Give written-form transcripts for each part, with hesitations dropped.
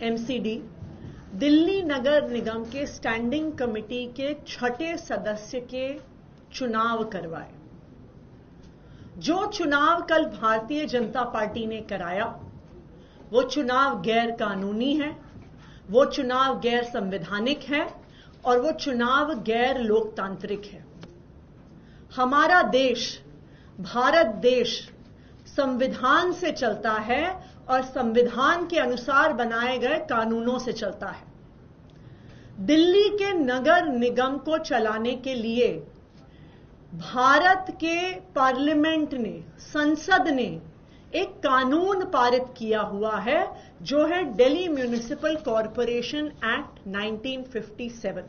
MCD Delhi नगर निगम के standing committee के 6ठे सदस्य के चुनाव करवाए। जो चुनाव कल भारतीय जनता पार्टी ने कराया वो चुनाव गैर कानूनी है, वो चुनाव गैर संवैधानिक है और वो चुनाव गैर लोकतांत्रिक है। हमारा देश, भारत देश, संविधान से चलता है और संविधान के अनुसार बनाए गए कानूनों से चलता है। दिल्ली के नगर निगम को चलाने के लिए भारत के पार्लियामेंट ने, संसद ने एक कानून पारित किया हुआ है जो है दिल्ली म्युनिसिपल कॉरपोरेशन एक्ट 1957।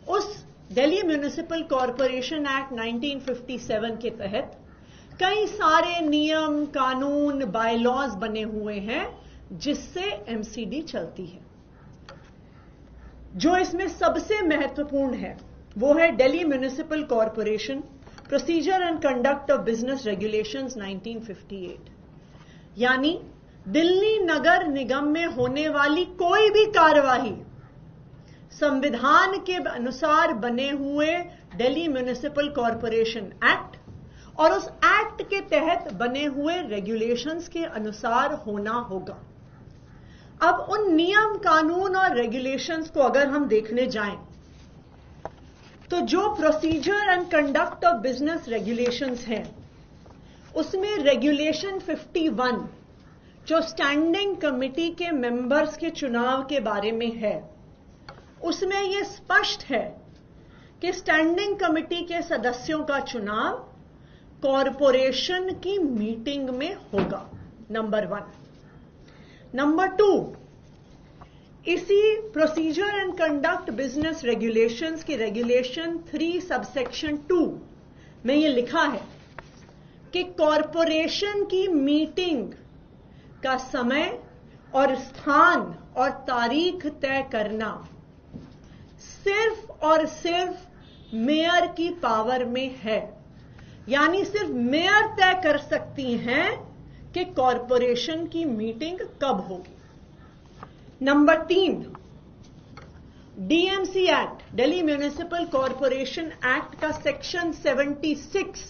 उस दिल्ली म्युनिसिपल कॉरपोरेशन एक्ट 1957 के तहत कई सारे नियम, कानून, बायलॉज बने हुए हैं जिससे एमसीडी चलती है। जो इसमें सबसे महत्वपूर्ण है वो है Delhi municipal corporation procedure and conduct of business regulations 1958। यानी दिल्ली नगर निगम में होने वाली कोई भी कार्यवाही संविधान के अनुसार बने हुए दिल्ली म्युनिसिपल कॉरपोरेशन एक्ट और उस एक्ट के तहत बने हुए रेगुलेशंस के अनुसार होना होगा। अब उन नियम, कानून और रेगुलेशंस को अगर हम देखने जाएं तो जो procedure and conduct of business regulations हैं उसमें रेगुलेशन 51 जो स्टैंडिंग कमेटी के मेंबर्स के चुनाव के बारे में है, उसमें यह स्पष्ट है कि स्टैंडिंग कमेटी के सदस्यों का चुनाव कॉरपोरेशन की मीटिंग में होगा, नंबर 1। नंबर 2, इसी procedure and conduct business regulations के रेगुलेशन 3 सबसेक्शन 2 में यह लिखा है कि कॉरपोरेशन की मीटिंग का समय और स्थान और तारीख तय करना सिर्फ और सिर्फ मेयर की पावर में है। यानी सिर्फ मेयर तय कर सकती हैं कि कॉरपोरेशन की मीटिंग कब होगी। Number 3, DMC act, Delhi municipal corporation act का सेक्शन 76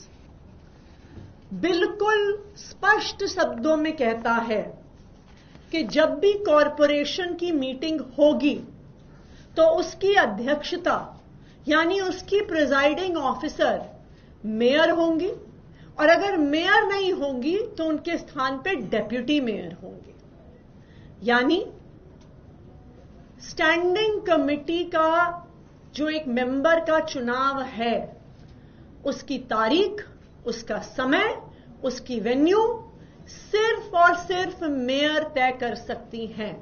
बिल्कुल स्पष्ट शब्दों में कहता है कि जब भी कॉरपोरेशन की मीटिंग होगी तो उसकी अध्यक्षता यानी उसकी प्रिजाइडिंग ऑफिसर मेयर होंगी और अगर मेयर नहीं होंगी तो उनके स्थान पे डेप्यूटी मेयर होंगे। यानी स्टैंडिंग कमेटी का जो एक मेंबर का चुनाव है उसकी तारीख, उसका समय, उसकी वेन्यू सिर्फ और सिर्फ मेयर तय कर सकती हैं।